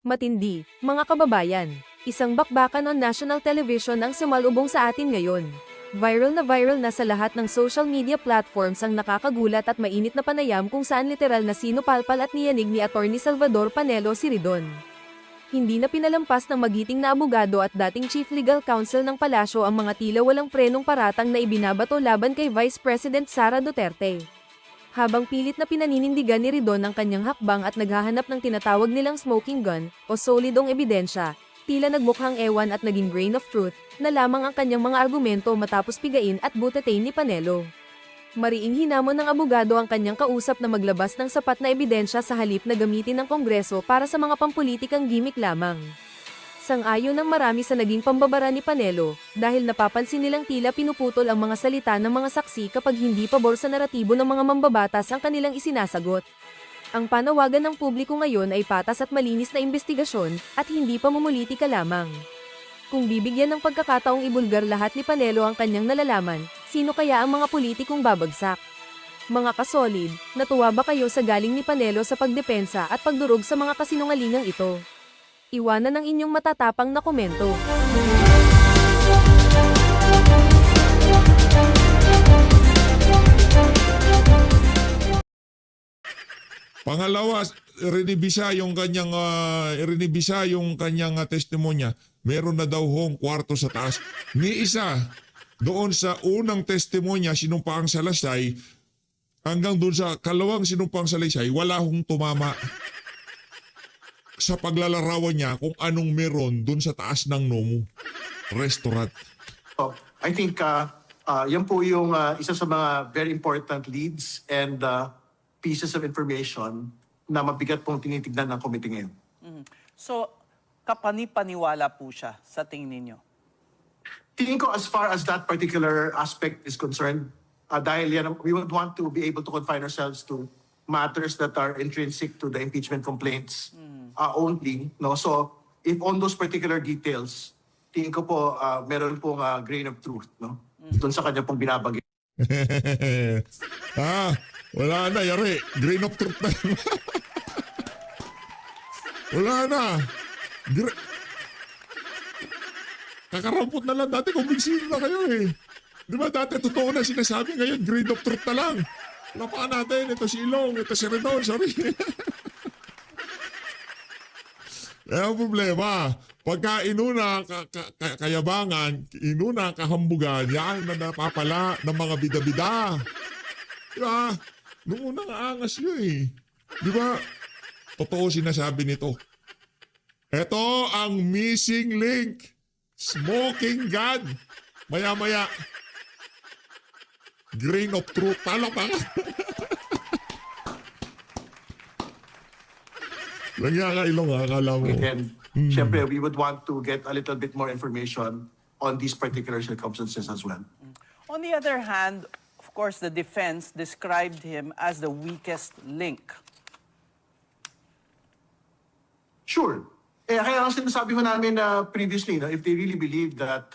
Matindi, mga kababayan. Isang bakbakan on national television ang sumalubong sa atin ngayon. Viral na sa lahat ng social media platforms ang nakakagulat at mainit na panayam kung saan literal na sinupalpal at niyanig ni Attorney Salvador Panelo si Ridon. Hindi na pinalampas ng magiting na abogado at dating Chief Legal Counsel ng palasyo ang mga tila walang prenong paratang na ibinabato laban kay Vice President Sara Duterte. Habang pilit na pinaninindigan ni Ridon ang kanyang hakbang at naghahanap ng tinatawag nilang smoking gun o solidong ebidensya, tila nagmukhang ewan at naging grain of truth na lamang ang kanyang mga argumento matapos pigain at butatain ni Panelo. Mariing hinamon ng abogado ang kanyang kausap na maglabas ng sapat na ebidensya sa halip na gamitin ng Kongreso para sa mga pampulitikang gimmick lamang. Sang-ayon ng marami sa naging pambabara ni Panelo, dahil napapansin nilang tila pinuputol ang mga salita ng mga saksi kapag hindi pabor sa naratibo ng mga mambabatas ang kanilang isinasagot. Ang panawagan ng publiko ngayon ay patas at malinis na investigasyon, at hindi pamumulitika lamang. Kung bibigyan ng pagkakataong ibulgar lahat ni Panelo ang kanyang nalalaman, sino kaya ang mga politikong babagsak? Mga kasolid, natuwa ba kayo sa galing ni Panelo sa pagdepensa at pagdurog sa mga kasinungalingang ito? Iwanan ang inyong matatapang na komento. Pangalawa, rinibisa yung kanyang testimonya. Meron na daw hong kwarto sa taas. Ni isa, doon sa unang testimonya, sinumpaang salasay, hanggang doon sa kalawang sinumpaang salaysay, wala hong tumama sa paglalarawan niya kung anong meron doon sa taas ng Nomu restaurant. I think yan po yung isa sa mga very important leads and pieces of information na mabigat pong tinitignan ng committee ngayon. So, kapani-paniwala po siya sa tingin ninyo? Tingin ko as far as that particular aspect is concerned, dahil yan, we would want to be able to confine ourselves to matters that are intrinsic to the impeachment complaints only. No? So, if on those particular details, tingin ko po meron pong grain of truth, no? Doon sa kanya pong binabagay. Wala na, yari. Grain of truth na. Wala na. Kakarampot na lang. Dati kumbinsido na kayo eh. Di ba dati totoo na sinasabi, ngayon grain of truth na lang. Lapakan natin, ito si Ilong, ito si Ridon, sorry. Kaya ang problema, pagka inuna kayabangan, inuna kahambugan, yan na napapala ng mga bida-bida. Diba? Nung unang aangas nyo eh. Diba? Totoo sinasabi nito. Ito ang missing link. Smoking gun. Maya-maya. Grain of truth. Talo pa nga. Lagyan ka Ilong ha, akala mo. And syempre, we would want to get a little bit more information on these particular circumstances as well. On the other hand, of course, the defense described him as the weakest link. Sure. Kaya ang sinasabi ko namin previously, no, if they really believe that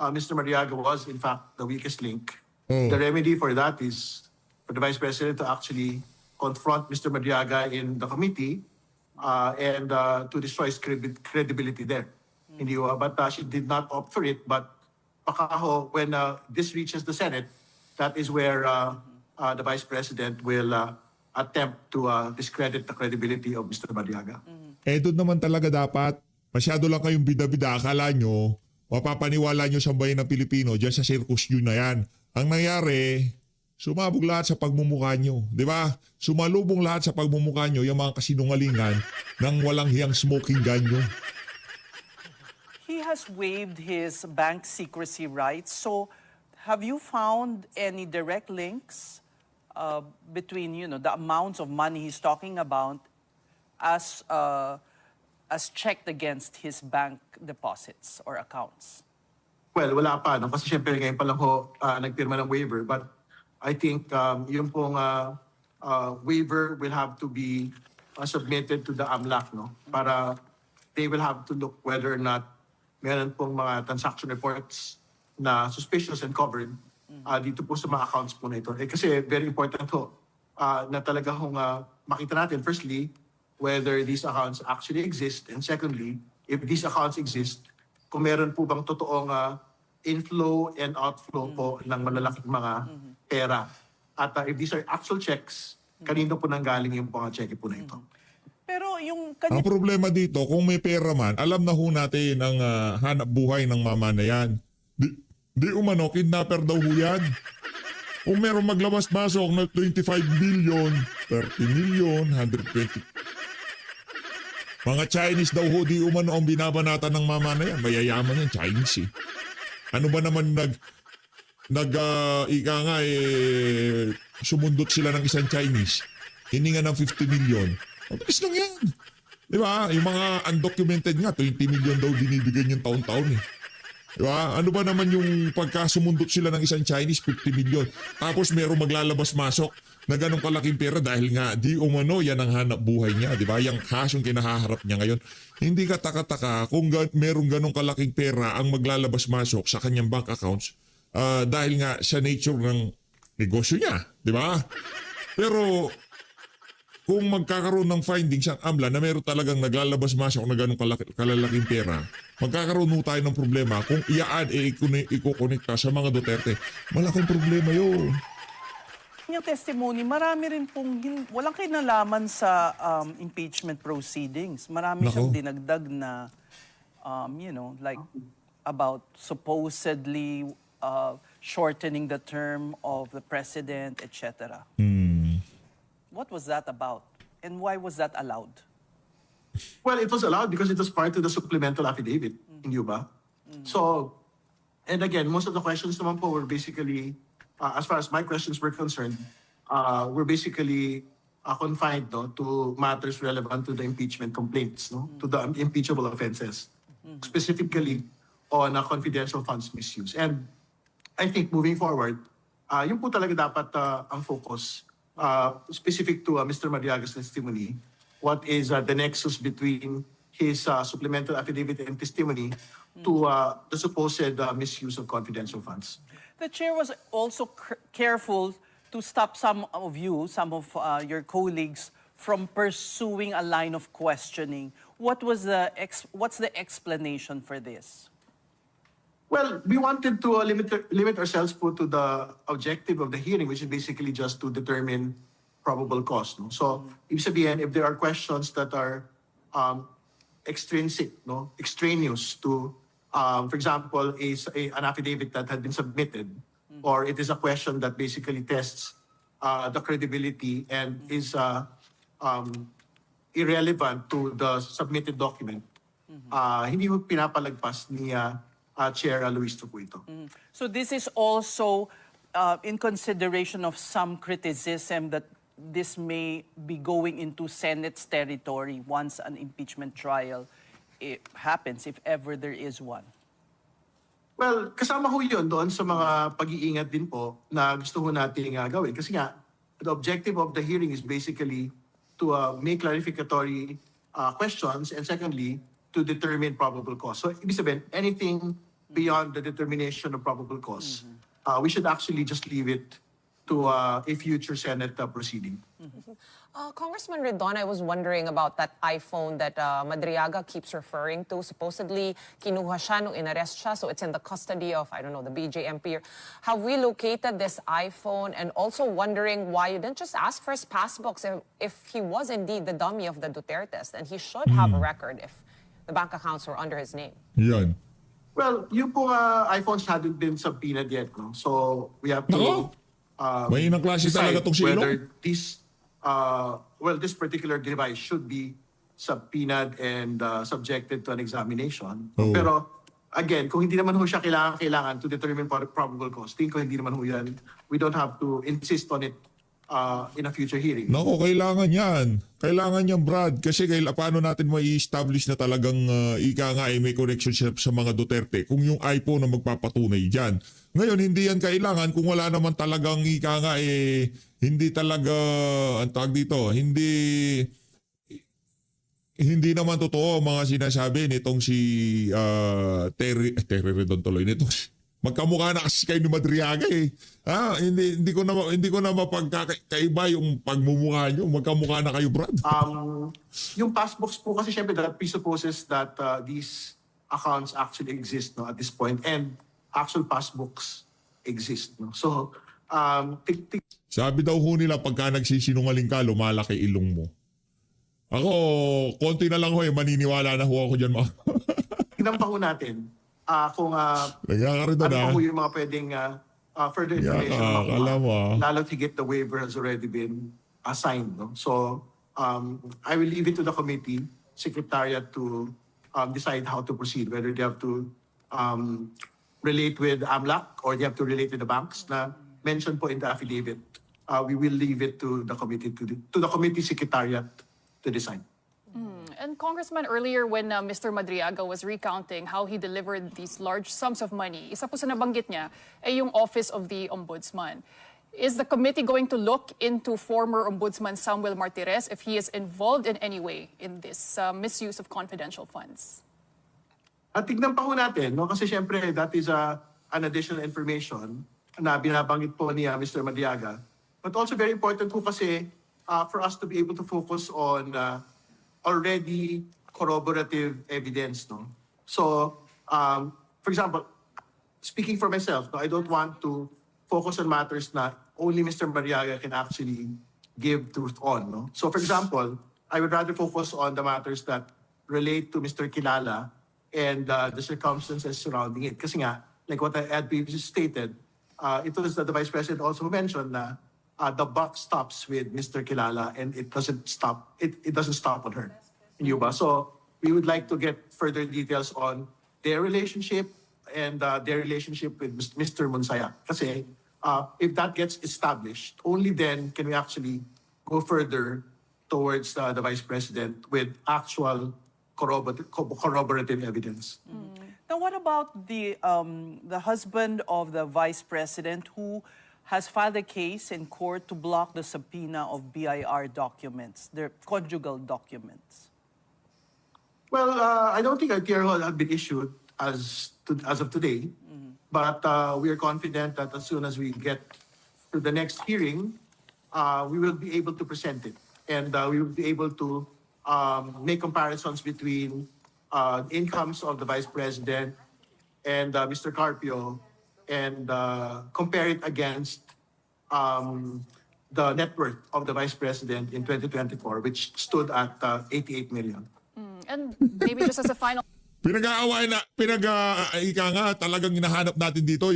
Mr. Mariaga was in fact the weakest link, the remedy for that is for the Vice President to actually confront Mr. Mariaga in the committee and to destroy his credibility there. Hindi but she did not opt for it. But pakaho, when this reaches the Senate, that is where the Vice President will attempt to discredit the credibility of Mr. Mariaga. Doon naman talaga dapat, masyado lang kayong bida-bida, akala nyo, mapapaniwala nyo sa bayan ng Pilipino, dyan sa circus nyo na yan. Ang nangyari, sumabog lahat sa pagmumukha nyo. Di ba? Sumalubong lahat sa pagmumukha nyo yung mga kasinungalingan ng walang hiyang smoking gun nyo. He has waived his bank secrecy rights. So, have you found any direct links between, the amounts of money he's talking about as checked against his bank deposits or accounts? Well, wala pa. No? Kasi syempre ngayon pa lang ho nagpirma ng waiver. But I think yung pong waiver will have to be submitted to the AMLAC, no? Para they will have to look whether or not meron pong mga transaction reports na suspicious and covered dito po sa mga accounts po na ito. Kasi very important ho na talaga hong makita natin, firstly, whether these accounts actually exist, and secondly, if these accounts exist, kung meron po bang totoong inflow and outflow po ng malalaking mga pera. At if these are actual checks, kanino po nanggaling yung mga cheque po na ito? Pero yung Ang problema dito, kung may pera man, alam na ho natin ang hanap buhay ng mama na yan. Di umano, kidnapper daw ho yan. Kung meron maglabas-masok na 25 billion, 30 million, 120. Mga Chinese daw ho, di umano ang binabanatan ng mama na yan. Mayayaman yan, Chinese eh. Ano ba naman ika nga sumundot sila ng isang Chinese. Hininga ng 50 million. Mabilis lang yan. Di ba? Yung mga undocumented nga, 20 million daw binibigyan yung taon-taon eh. Diba? Ano ba naman yung pagkasumundot sila ng isang Chinese, 50 million. Tapos merong maglalabas-masok na ganong kalaking pera dahil nga di umano yan ang hanap buhay niya. Diba? Yung kasong kinahaharap niya ngayon. Hindi ka taka-taka kung merong ganong kalaking pera ang maglalabas-masok sa kanyang bank accounts dahil nga sa nature ng negosyo niya. Diba? Pero kung magkakaroon ng findings ang AMLA na meron talagang naglalabas-masok na ganong kalalaking pera, magkakaroon mo tayo ng problema kung iyaan ikukonekta sa mga Duterte. Malaking problema yun. yung testimony, marami rin pong walang kinalaman sa impeachment proceedings. Marami siyang dinagdag na, like about supposedly shortening the term of the president, etc. What was that about? And why was that allowed? Well, it was allowed because it was part of the supplemental affidavit, hindi ba? So, and again, most of the questions naman po were basically, as far as my questions were concerned, were basically confined to matters relevant to the impeachment complaints, to the impeachable offenses, specifically on confidential funds misuse. And I think moving forward, yun po talaga dapat ang focus, specific to Mr. Mariaga's testimony, what is the nexus between his supplemental affidavit and testimony to the supposed misuse of confidential funds. The chair was also careful to stop some of your colleagues, from pursuing a line of questioning. What's the explanation for this? Well, we wanted to limit ourselves to the objective of the hearing, which is basically just to determine probable cause. No? So, ibig sabihin, if there are questions that are extrinsic, extraneous to, for example, an affidavit that had been submitted, or it is a question that basically tests the credibility and is irrelevant to the submitted document, hindi mo pinapalagpas ni Chair Luis Tropuito. So this is also in consideration of some criticism that this may be going into Senate's territory once an impeachment trial happens, if ever there is one. Well, kasama ho yun doon sa mga pag-iingat din po na gusto ho nating gawin. Kasi nga, the objective of the hearing is basically to make clarificatory questions, and secondly, to determine probable cause. So, ibig sabihin, anything beyond the determination of probable cause, we should actually just leave it to a future Senate proceeding. Congressman Redon, I was wondering about that iPhone that Madriaga keeps referring to. Supposedly, kinuha siya nung inarrest siya, so it's in the custody of, I don't know, the BJMP. Have we located this iPhone? And also wondering why you didn't just ask for his passbooks if he was indeed the dummy of the Dutertes, and he should have a record if the bank accounts were under his name. Yan. Well, yung po iPhones hadn't been subpoenaed yet, no? So, we have to may inang klase talaga tong si whether this this particular device should be subpoenaed and subjected to an examination. Pero again, kung hindi naman ho siya kailangan to determine probable cause, tingin ko hindi naman ho yan. We don't have to insist on it in a future hearing. Nako, kailangan yan. Kailangan yan, Brad. Kasi paano natin mai-establish na talagang ika nga may connection sa mga Duterte kung yung iPhone na magpapatunay dyan. Ngayon, hindi yan kailangan kung wala naman talagang ika nga hindi talaga, ang tawag dito, hindi naman totoo mga sinasabi nitong si Terry Redon tuloy, nitong Magkamukha na kasi kayo ni Madriaga eh. Hindi ko na mapagkaiba yung pagmumukha nyo. Magkamukha na kayo, Brad. Yung passbooks po kasi syempre that presupposes that these accounts actually exist no, at this point and actual passbooks exist. No? So, Sabi daw ho nila pagka nagsisinungaling ka, lumalaki ilong mo. Ako, konti na lang ho eh. Maniniwala na ho ako dyan. tignan pa ho natin kung Nagkakaroon ano na. pa ho yung mga pwedeng further information Yeah, alam mo, lalo't higit the waiver has already been assigned. No? So, I will leave it to the committee, secretariat to decide how to proceed, whether they have to relate with AMLAC or they have to relate with the banks na mentioned po in the affidavit. We will leave it to the committee, to the committee secretariat to decide. And Congressman, earlier when Mr. Madriaga was recounting how he delivered these large sums of money, isa po sa nabanggit niya ay yung Office of the Ombudsman. Is the committee going to look into former Ombudsman Samuel Martires if he is involved in any way in this misuse of confidential funds? At tignan pa ho natin, no? Kasi syempre that is an additional information na binabanggit po ni Mr. Madriaga. But also very important po kasi for us to be able to focus on already corroborative evidence. No? So, for example, speaking for myself, no, I don't want to focus on matters na only Mr. Madriaga can actually give truth on. No? So, for example, I would rather focus on the matters that relate to Mr. Kilala and the circumstances surrounding it. Kasi nga, like what I had previously stated, it was that the Vice President also mentioned na the buck stops with Mr. Kilala and it doesn't stop. It doesn't stop on her in Yuba. So we would like to get further details on their relationship and their relationship with Mr. Munsaya. Kasi if that gets established, only then can we actually go further towards the Vice President with actual corroborative evidence. Now, what about the husband of the vice president who has filed a case in court to block the subpoena of BIR documents, their conjugal documents? Well, I don't think a TRO had been issued as of today, but we are confident that as soon as we get to the next hearing, we will be able to present it, and we will be able to make comparisons between incomes of the Vice President and Mr. Carpio and compare it against the net worth of the Vice President in 2024, which stood at 88 million. And maybe just as a final Ika nga, talagang hinahanap natin dito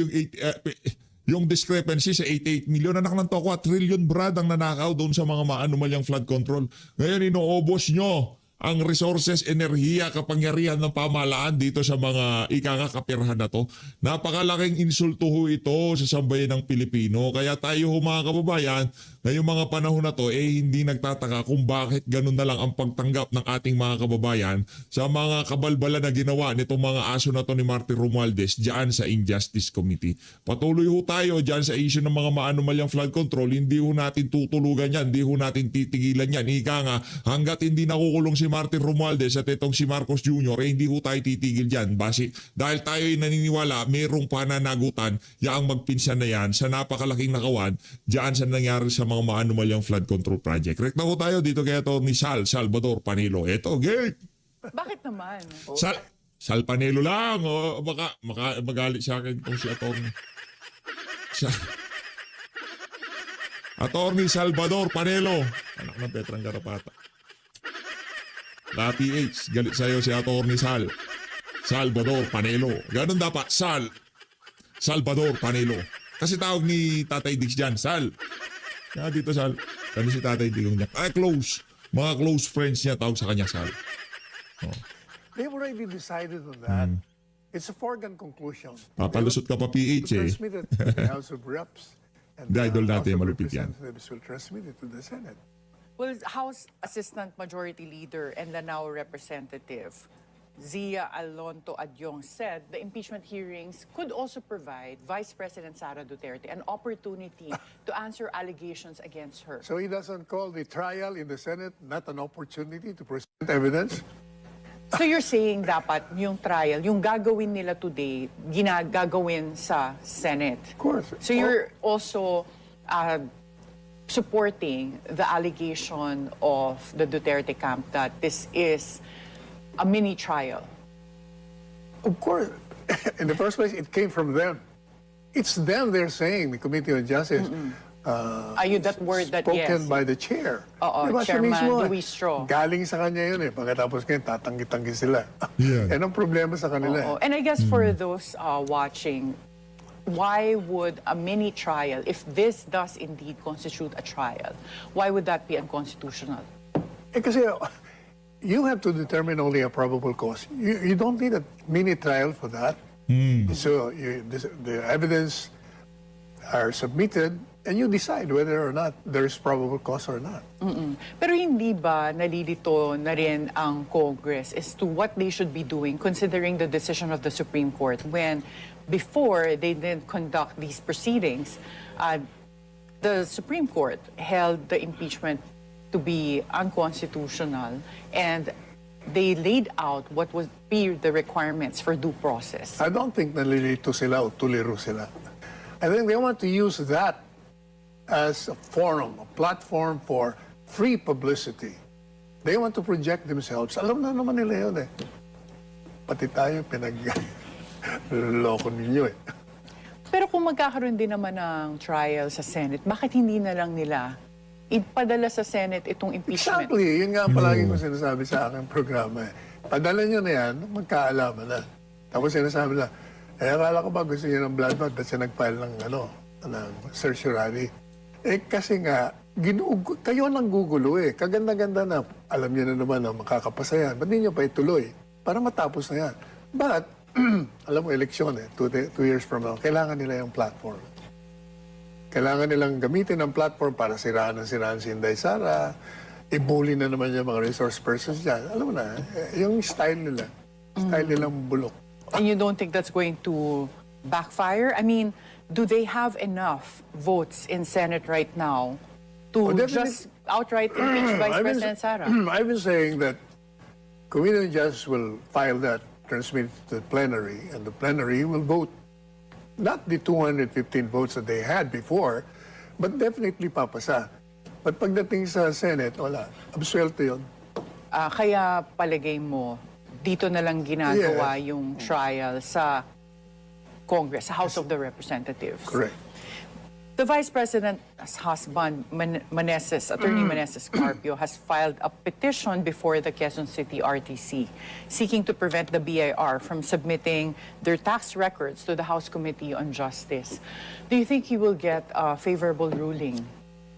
yung discrepancy sa 88 million. Anak ng toko, trillion Brad ang nanakaw doon sa mga maanumalyang flood control. Ngayon, inoobos nyo ang resources, enerhiya, kapangyarihan ng pamahalaan dito sa mga kapirahan na to. Napakalaking insulto ho ito sa sambayan ng Pilipino. Kaya tayo ho mga kababayan, ngayong mga panahon na to, hindi nagtataka kung bakit ganun na lang ang pagtanggap ng ating mga kababayan sa mga kabalbala na ginawa nitong mga aso na to ni Martin Romualdez dyan sa Injustice Committee. Patuloy ho tayo dyan sa issue ng mga maanumalyang flood control. Hindi ho natin tutulugan yan, hindi ho natin titigilan yan. Ika nga, hanggat hindi nakukulong si Martin Romualdez at itong si Marcos Jr., hindi ho tayo titigil dyan. Dahil tayo ay naniniwala, mayroong pananagutan yaang magpinsan na yan sa napakalaking nakawan dyan sa nangyari sa mga maanumalyang flood control project. Rekta ho tayo dito kaya to ni Salvador Panilo. Eto, game! Bakit naman? Sal Panilo lang. O, baka magalit sa akin kung si Atty. Atty. Salvador Panelo. Anak ng Petrang Garapata. La PH, galit sa'yo si Atty. Salvador Panelo. Ganun dapat, Salvador Panelo. Kasi tawag ni Tatay Dix dyan, Sal. Kaya dito, Sal. Kani si Tatay Digong niya. Close. Mga close friends niya, tawag sa kanya, Sal. Oh. They've already decided on that. It's a foregone conclusion. Papalusot ka pa, PH eh. Transmit it to the House of Reps. And Di, idol the natin, House of malupit yan. Representatives will transmit it to the Senate. Well, House Assistant Majority Leader and Lanao Representative Zia Alonto Adyong said the impeachment hearings could also provide Vice President Sara Duterte an opportunity to answer allegations against her. So he doesn't call the trial in the Senate not an opportunity to present evidence? So you're saying dapat yung trial, yung gagawin nila today, gagawin sa Senate. Of course. So you're also supporting the allegation of the Duterte camp that this is a mini trial. Of course. In the first place, it came from them. It's them they're saying, the Committee on Justice. Are you that word that Spoken yes? by the chair. Oo, Diba, siya Chairman mismo, Luis Stro. Galing sa kanya yun eh. Pagkatapos ngayon, tatanggi-tanggi sila. Yeah. Yan ang problema sa kanila. Oo. And I guess for those watching, why would a mini trial, if this does indeed constitute a trial, why would that be unconstitutional? Eh kasi, you have to determine only a probable cause. You don't need a mini trial for that. So the evidence are submitted and you decide whether or not there is probable cause or not. Pero hindi ba nalilito na rin ang Congress as to what they should be doing considering the decision of the Supreme Court when before they didn't conduct these proceedings, the Supreme Court held the impeachment to be unconstitutional and they laid out what would be the requirements for due process. I don't think nalilito sila o tuliro sila. I think they want to use that as a forum, a platform for free publicity. They want to project themselves. Alam na naman nila yun eh. Pati tayo loko ninyo eh. Pero kung magkakaroon din naman ng trial sa Senate, bakit hindi na lang nila ipadala sa Senate itong impeachment? Exactly. Yun nga ang palagi ko sinasabi sa aking programa eh. Padala nyo na yan, magkaalaman na. Tapos sinasabi na, akala ko ba gusto niya ng blood bath at siya nag-file ng, ng certiorari. Kasi nga, kayo nang gugulo eh. Kaganda-ganda na, alam niyo na naman na makakapasa yan. Ba't di nyo pa ituloy? Para matapos na yan. But, alam mo, eleksyon eh, 2 years from now, kailangan nila yung platform. Kailangan nilang gamitin ang platform para siraan si Inday Sara, i-bully na naman yung mga resource persons dyan. Alam mo na, yung style nilang bulok. And you don't think that's going to backfire? I mean, do they have enough votes in Senate right now to just outright impeach Vice President Sara? I've been saying that Committee on Justice will file that, transmit it to the plenary, and the plenary will vote. Not the 215 votes that they had before, but definitely papasa. But pagdating sa Senate, wala. Absuelto yun. Kaya palagay mo, dito na lang ginagawa yung trial sa Congress, sa House of the Representatives. Correct. The Vice President's husband, Attorney Meneses Carpio, has filed a petition before the Quezon City RTC seeking to prevent the BIR from submitting their tax records to the House Committee on Justice. Do you think he will get a favorable ruling?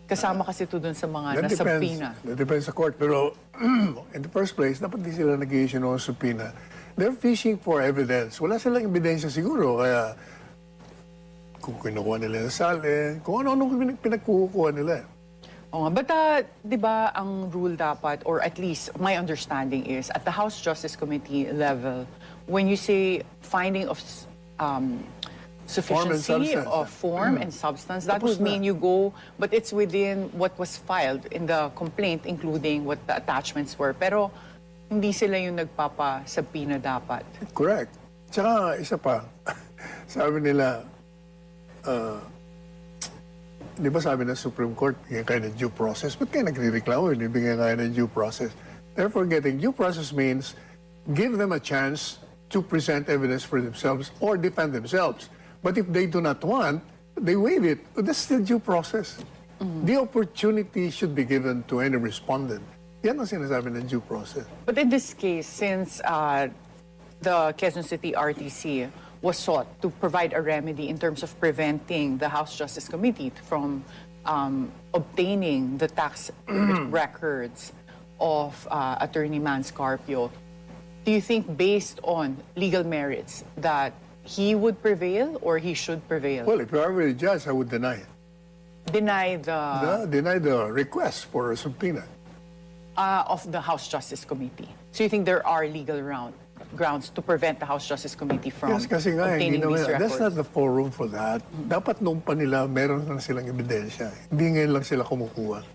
Kasama kasi ito dun sa mga nasabpina. That depends sa court. Pero in the first place, dapat di sila nag-i-issue ng subpoena. They're fishing for evidence. Wala silang ebidensya siguro, kaya kung kinukuha nila yung salin, kung ano-anong pinagkukuha nila. Oo nga, but di ba ang rule dapat, or at least my understanding is, at the House Justice Committee level, when you say finding of sufficiency of form and substance, that would mean you go, but it's within what was filed in the complaint, including what the attachments were. Pero hindi sila yung nagpapasabina dapat. Correct. Tsaka isa pa, sabi nila, di ba sabi ng Supreme Court, bigyan kayo ng due process. Ba't kayo nagre-reklamo? Hindi bigyan kayo ng due process. Therefore, getting due process means give them a chance to present evidence for themselves or defend themselves. But if they do not want, they waive it. But that's still due process. The opportunity should be given to any respondent. Yan ang sinasabi ng due process. But in this case, since the Quezon City RTC was sought to provide a remedy in terms of preventing the House Justice Committee from obtaining the tax records of Attorney Mans Carpio, do you think based on legal merits that he would prevail or he should prevail? Well, if I were a judge, I would deny it. Deny the request for a subpoena. Of the House Justice Committee. So you think there are legal grounds to prevent the House Justice Committee from Yes, kasi nga, obtaining these records? that's not the forum for that. Dapat noong pa nila, meron na silang ebidensya. Hindi ngayon lang sila kumukuha.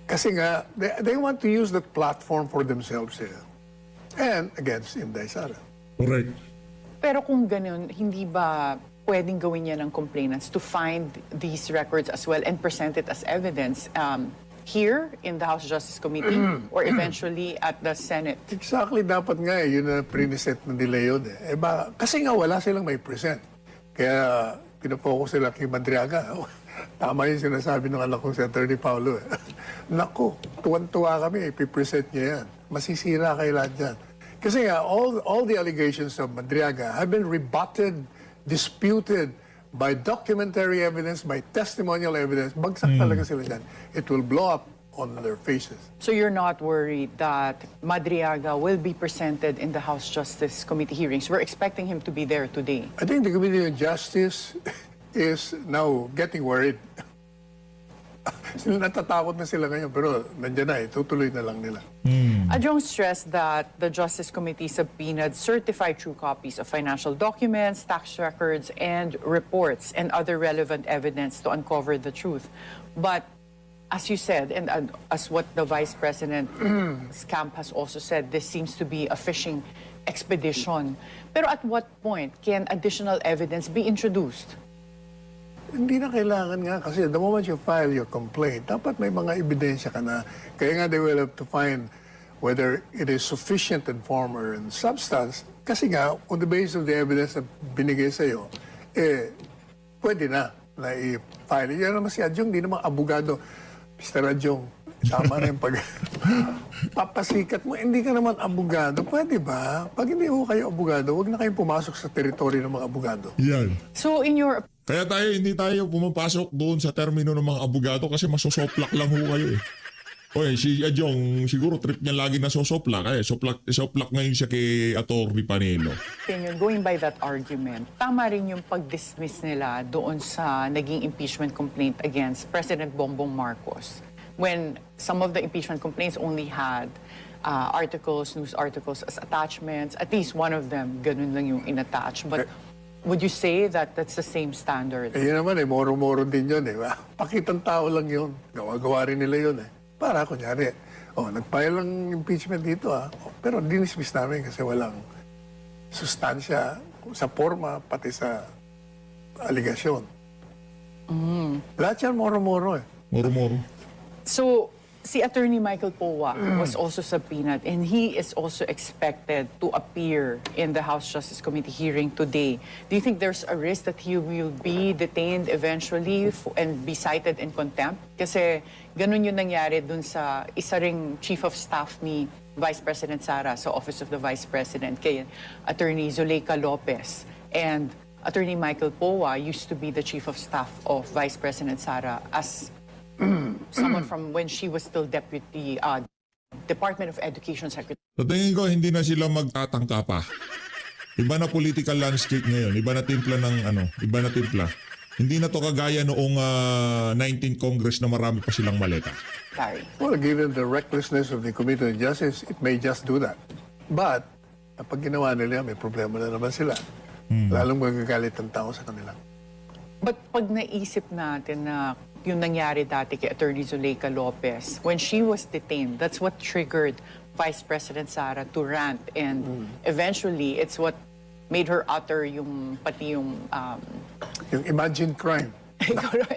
Kasi nga, they want to use that platform for themselves. and against Inday Sara. Correct. Pero kung ganun, hindi ba pwedeng gawin niya ng complainants to find these records as well and present it as evidence here in the House Justice Committee or eventually at the Senate? Exactly, dapat nga yun na pre-set na nila yun. Kasi nga wala silang may present. Kaya pinapokus sila kay Madriaga. Tama yung sinasabi ng anak kong si Atty. Paulo. Naku, tuwan-tuwa kami, ipipresent niya yan. Masisira kayo lahat yan. Kasi nga, all the allegations of Madriaga have been rebutted, disputed by documentary evidence, by testimonial evidence. Bagsak talaga sila dyan. It will blow up on their faces. So you're not worried that Madriaga will be presented in the House Justice Committee hearings? We're expecting him to be there today. I think the Committee on Justice is now getting worried. Natatakot na sila ngayon, pero nandiyan na, tutuloy na lang nila. Adjong stressed that the Justice Committee subpoenaed certified true copies of financial documents, tax records, and reports and other relevant evidence to uncover the truth. But as you said, and as what the Vice President's camp has also said, this seems to be a fishing expedition. Pero at what point can additional evidence be introduced? Hindi na kailangan nga kasi the moment you file your complaint, dapat may mga ebidensya ka na. Kaya nga they will have to find whether it is sufficient in form or in substance. Kasi nga, on the basis of the evidence na binigay sa'yo, pwede na i-file. Yan naman si Adjong, di naman abogado. Mr. Adjong, tama na yung papasikat mo. Hindi ka naman abogado. Pwede ba? Pag hindi ho kayo abogado, huwag na kayong pumasok sa teritoryo ng mga abogado. Yan. So in your Kaya hindi tayo pumapasok doon sa termino ng mga abogado kasi masosoplak lang ho kayo eh. Oy, si Adjong, siguro trip niya lagi na sosoplak. Soplak ngayon siya kay Atty. Panelo. opinion, going by that argument, tama rin yung pag-dismiss nila doon sa naging impeachment complaint against President Bongbong Marcos when some of the impeachment complaints only had news articles as attachments. At least one of them, ganun lang yung inattach. But would you say that that's the same standard? Yun naman moro-moro din yun Pakitang tao lang yun. Gawa-gawa rin nila yun Para kunyari, nag-file ng impeachment dito pero dinismiss namin kasi walang sustansya sa forma, pati sa aligasyon. Lahat yan moro-moro Moro-moro. So, si Attorney Michael Powa was also subpoenaed and he is also expected to appear in the House Justice Committee hearing today. Do you think there's a risk that he will be detained eventually and be cited in contempt? Kasi ganun yung nangyari dun sa isa ring Chief of Staff ni Vice President Sara sa Office of the Vice President, kay Attorney Zuleika Lopez. And Attorney Michael Powa used to be the Chief of Staff of Vice President Sara as someone from when she was still Deputy Department of Education Secretary. Sa tingin ko, hindi na sila magtatangka pa. Iba na political landscape ngayon. Iba na timpla iba na timpla. Hindi na to kagaya noong 19th Congress na marami pa silang maleta. Sorry. Well, given the recklessness of the Committee on Justice, it may just do that. But, pag ginawa nila, may problema na naman sila. Lalong magagalit ang tao sa kanila. But pag naisip natin na yung nangyari dati kay Attorney Zuleika Lopez, when she was detained, that's what triggered Vice President Sara to rant. And eventually, it's what made her utter yung Yung imagined crime.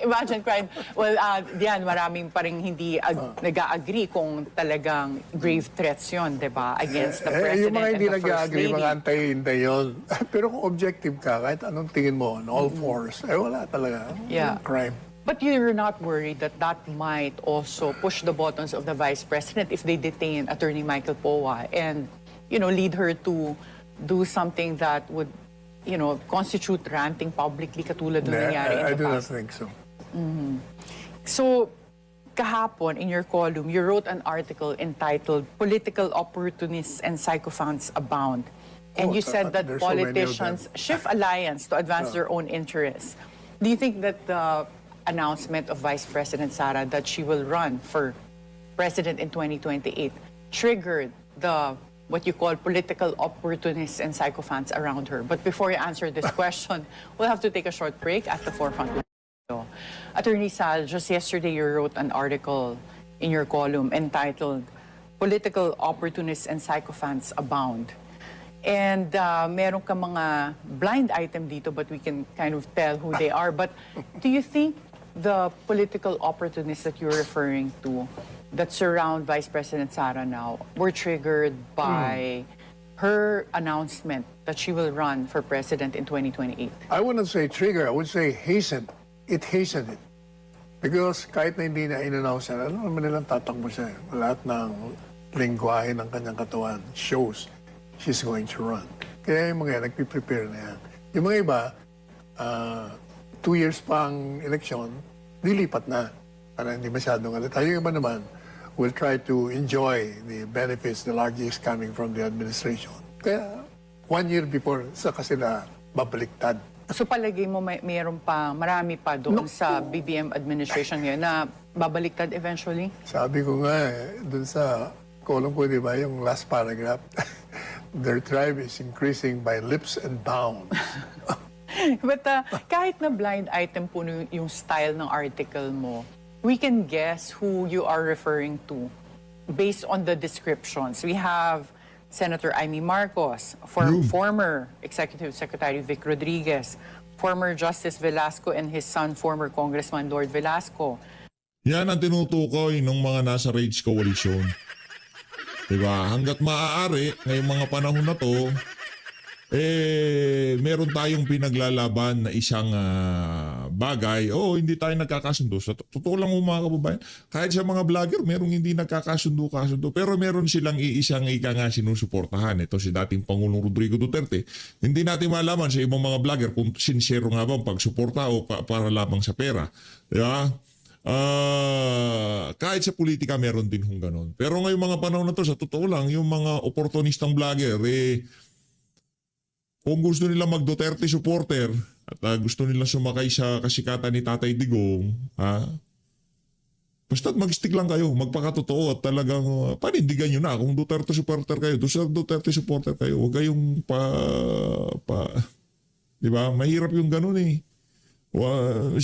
Imagine crime. Well, diyan, maraming pa rin hindi nag-agree kung talagang grave threats yun, di ba? Against the President yung mga hindi and the First nag-agree, Lady. mga antay-hinday yun. Pero kung objective ka, kahit anong tingin mo, on all fours, wala talaga. Yeah. Crime. But you're not worried that that might also push the buttons of the Vice President if they detain Attorney Michael Powa and, lead her to do something that would, constitute ranting publicly katulad ng nangyari in I the do not past? think so. So, kahapon, in your column, you wrote an article entitled Political Opportunists and Sycophants Abound. And you said that there's so many of them. politicians shift alliance to advance their own interests. Do you think that the announcement of Vice President Sara that she will run for president in 2028 triggered the what you call political opportunists and sycophants around her? But before you answer this question, we'll have to take a short break at the forefront. Attorney Sal, just yesterday you wrote an article in your column entitled political opportunists and sycophants abound. And meron ka mga blind item dito, but we can kind of tell who they are. But do you think the political opportunists that you're referring to that surround Vice President Sara now were triggered by her announcement that she will run for president in 2028? I wouldn't say trigger, I would say hasten. It hastened it. Because kahit na hindi na in-announce yan, alam naman nilang tatakbo siya. Lahat ng lingwahe ng kanyang katawan shows she's going to run. Kaya yung mga yan, nagpiprepare na yan. Yung mga iba, 2 years pang eleksyon, lilipat na. Para hindi masyadong alita. Yung iba naman, will try to enjoy the benefits, the largest coming from the administration. Kaya 1 year before, saka sila babaliktad. So palagay mo mayroon pa, marami pa doon sa BBM administration ngayon na babaliktad eventually? Sabi ko nga dun sa column ko, di ba, yung last paragraph, their tribe is increasing by leaps and bounds. But kahit na blind item po yung style ng article mo, we can guess who you are referring to based on the descriptions. We have Senator Amy Marcos, former Executive Secretary Vic Rodriguez, former Justice Velasco and his son, former Congressman Lord Velasco. Yan ang tinutukoy ng mga nasa Rage Coalition. Diba? Hanggat maaari, ngayong mga panahon na to, meron tayong pinaglalaban na isang bagay. Hindi tayo nagkakasundo. Sa totoo lang mga kababayan, kahit sa mga vlogger, merong hindi nagkakasundo. Pero meron silang iisang sinusuportahan. Ito si dating Pangulong Rodrigo Duterte. Hindi natin malaman sa ibang mga vlogger kung sincero nga ba ang pagsuporta o para lamang sa pera. Diba? Kahit sa politika meron din hong ganon. Pero ngayong mga panahon na to, sa totoo lang, yung mga oportunistang vlogger, kung gusto nila mag-Duterte supporter at gusto nila sumakay sa kasikatan ni Tatay Digong, basta't mag-stick lang kayo, magpakatotoo at talagang panindigan nyo na. Kung Duterte supporter kayo, Duterte supporter kayo, huwag kayong di ba? Mahirap yung ganun eh.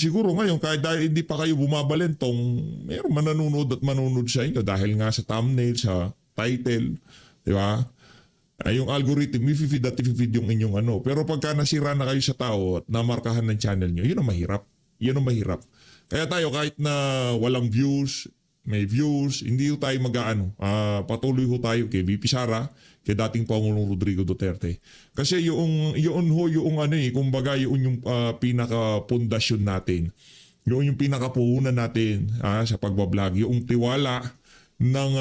Siguro ngayon, kahit dahil hindi pa kayo bumabalentong, mayroon manunod sa inyo dahil nga sa thumbnail, sa title, di ba? Yung algorithm, i-feed yung inyong ano. Pero pagka nasira na kayo sa tao at namarkahan ng channel nyo, yun ang mahirap. Yun ang mahirap. Kaya tayo, kahit na walang views, may views, hindi tayo mag-aano. Patuloy ho tayo kay VP Sara, kay dating Pangulong Rodrigo Duterte. Kasi yung kumbaga yung pinaka-pundasyon natin. Yung pinaka-puhunan natin sa pagbablog. Yung tiwala ng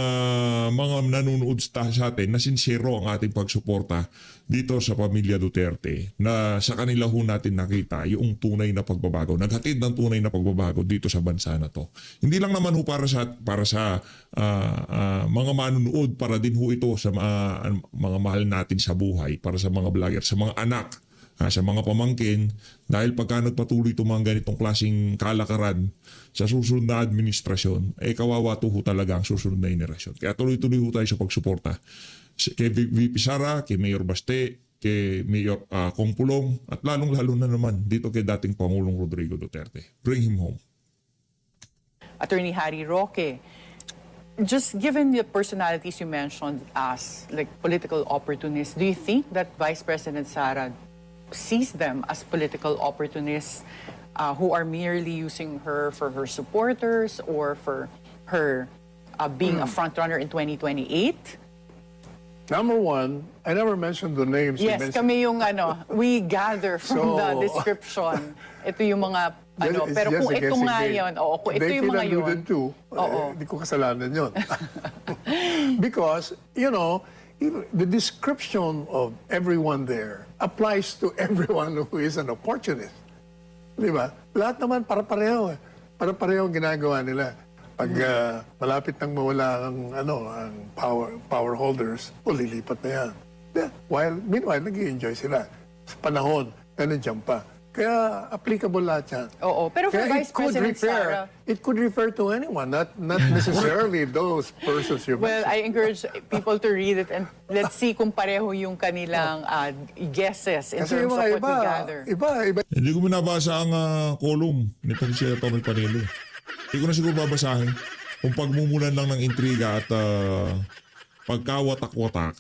mga nanonood sa atin na sincero ang ating pagsuporta dito sa pamilya Duterte, na sa kanila ho natin nakita yung tunay na pagbabago. Naghatid ng tunay na pagbabago dito sa bansa na to. Hindi lang naman ho para sa mga manonood, para din ho ito sa mga mahal natin sa buhay, para sa mga vlogger, sa mga anak, sa mga pamangkin, dahil pagka nagpatuloy itong mga ganitong klaseng kalakaran sa susunod na administrasyon, kawawa to ho talaga ang susunod na henerasyon. Kaya tuloy-tuloy ho tayo sa pagsuporta kay VP Sara, kay Mayor Baste, kay Mayor Kong Pulong, at lalong-lalo na naman dito kay dating Pangulong Rodrigo Duterte. Bring him home. Attorney Harry Roque, just given the personalities you mentioned as like political opportunists, do you think that Vice President Sara sees them as political opportunists who are merely using her for her supporters or for her being a frontrunner in 2028? Number one, I never mentioned the names. Yes, kami yung we gather from the description. Ito yung mga pero kung ito nga yun, kung ito yung mga yun. Hindi ko kasalanan yun. Because, the description of everyone there applies to everyone who is an opportunist. Di ba? Lahat naman para-pareho. Para-pareho ang ginagawa nila. Pag malapit nang mawala ang power holders, lilipat na yan. Meanwhile, nag-i-enjoy sila sa panahon na nandiyan pa. Kaya applicable lahat yan. Oo, pero for Vice President Sara, it could refer to anyone, not necessarily those persons you well, mentioned. I encourage people to read it and let's see kung pareho yung kanilang guesses in terms of what we gather. Iba. Hindi ko binabasa ang column nitong si Tommy Panelo. Hindi ko na siguro babasahin. Kung pagmumulan lang ng intriga at pagkawatak-watak,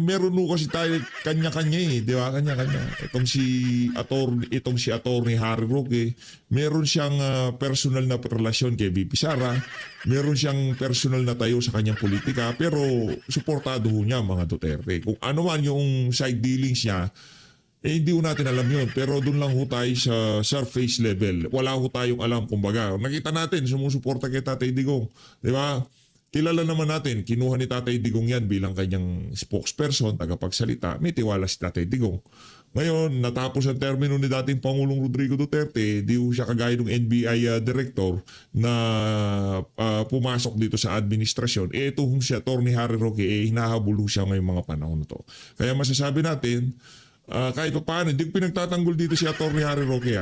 meron ho kasi tayo kanya-kanya di ba? Kanya-kanya. Itong si Attorney Harry Roque, meron siyang personal na relasyon kay VP Sara, meron siyang personal na tayo sa kanyang politika, pero suportado ho niya mga Duterte. Kung ano man yung side dealings niya, hindi ho natin alam yun. Pero doon lang ho tayo sa surface level. Wala ho tayong alam, kumbaga. Nakita natin, sumusuporta kay Tatay Digong. Di ba? Kilala naman natin, kinuha ni Tatay Digong yan bilang kanyang spokesperson, tagapagsalita. May tiwala si Tatay Digong. Ngayon, natapos ang termino ni dating Pangulong Rodrigo Duterte, di ho siya kagaya ng NBI director na pumasok dito sa administrasyon. Ito hong si Atty. Harry Roque, hinahabol ho siya ngayong mga panahon na to. Kaya masasabi natin, kahit pa paano, hindi ko pinagtatanggol dito si Atty. Harry Roque.